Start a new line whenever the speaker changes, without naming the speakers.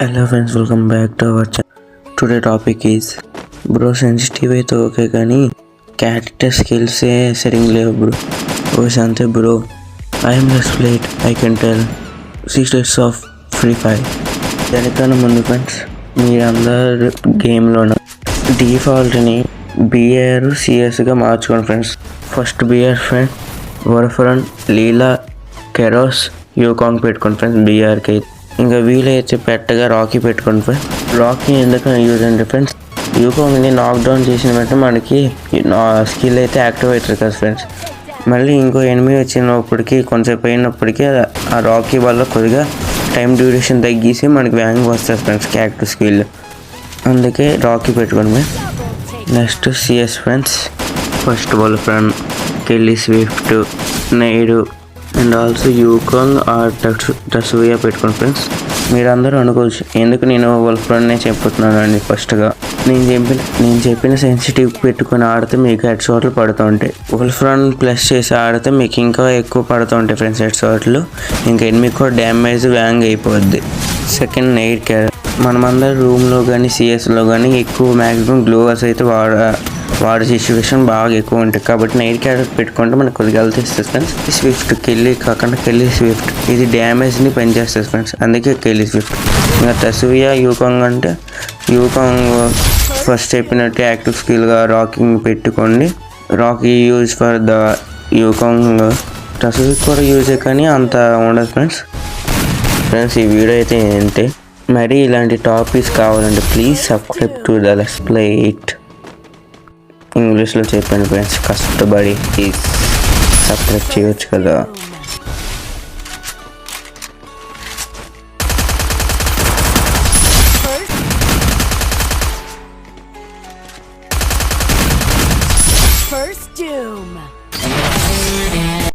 Hello friends, welcome back to our channel. Today topic is bro sensitive అయితే okay కానీ character skills సరిగ్గా లేవు bro. ఓస్ అంతే bro. I'm less plate I can tell secrets of free fire. దానికన్నా ముందు friends మీరందరూ గేమ్లోన డిఫాల్ట్ని BR సిఎస్గా మార్చుకోండి ఫ్రెండ్స్. ఫస్ట్ బిఆర్ ఫ్రెండ్ వరఫరన్ లీలా కెరోస్ యూకాంగ్ పెట్టుకోండి ఫ్రెండ్స్ బిఆర్కి అయితే. ఇంకా వీలైతే పెట్టగా రాకీ పెట్టుకోండి ఫ్రెండ్స్. రాకీ ఎందుకని యూజ్ అంటే ఫ్రెండ్స్ యూకాంగ్ని నాక్డౌన్ చేసిన వెంటనే మనకి స్కిల్ అయితే యాక్టివ్ అవుతుంది కదా ఫ్రెండ్స్. మళ్ళీ ఇంకో ఎనిమి వచ్చినప్పటికీ కొంచెంసేపు అయినప్పటికీ ఆ రాకీ వల్ల కొద్దిగా టైం డ్యూరేషన్ తగ్గిసి మనకి వ్యాంగ్ వస్తుంది ఫ్రెండ్స్ క్యారెక్టర్ స్కిల్. అందుకే రాకీ పెట్టుకోండి friends. Next CS friends first ball friend Kelly Swift నైడు అండ్ ఆల్సో యూకాంగ్ ఆర్ టసుయా పెట్టుకోండి ఫ్రెండ్స్. మీరందరూ అనుకోవచ్చు ఎందుకు నేను వల్ఫ్రాన్నే చెప్పుతున్నాను అండి. ఫస్ట్గా నేను చెప్పిన సెన్సిటివ్ పెట్టుకొని ఆడితే మీకు హెడ్ షాట్లు పడుతూ ఉంటాయి. వల్ఫ్రాన్ ప్లస్ చేసి ఆడితే మీకు ఇంకా ఎక్కువ పడుతూ ఉంటాయి ఫ్రెండ్స్ హెడ్ షాట్లు. ఇంకా ఎనిమిది కూడా డ్యామేజ్ వ్యాంగ్ అయిపోద్ది. సెకండ్ నైట్ క్యారెక్టర్ మనమందరం రూమ్లో కానీ సిఎస్లో కానీ ఎక్కువ మ్యాక్సిమం గ్లోవర్స్ అయితే వాడే సిచ్యువేషన్ బాగా ఎక్కువ ఉంటుంది కాబట్టి నైట్ క్యారెక్టర్ పెట్టుకుంటే మనకు కొద్దిగా హెల్త్ ఇస్తుంది ఫ్రెండ్స్. స్విఫ్ట్ కెల్లీ కాకుండా కెల్లీ స్విఫ్ట్ ఇది డ్యామేజ్ని పెంచేస్తుంది ఫ్రెండ్స్, అందుకే కెల్లీ స్విఫ్ట్. ఇంకా టసుయా యూకాంగ్ అంటే యూకాంగ్ ఫస్ట్ చెప్పినట్టు యాక్టివ్ స్కిల్గా రాకింగ్ పెట్టుకోండి. రాకీ యూజ్ ఫర్ ద యూకాంగ్. టసుయా కూడా యూజే కానీ అంత ఉండదు ఫ్రెండ్స్. ఈ వీడియో అయితే ఏంటి మరి ఇలాంటి టాపిక్స్ కావాలంటే please subscribe to the let's play it. ఇంగ్లీష్లో చెప్పాను ఫ్రెండ్స్, కష్టపడి ప్లీజ్ సబ్స్క్రైబ్ చేయవచ్చు కదా.
First Doom.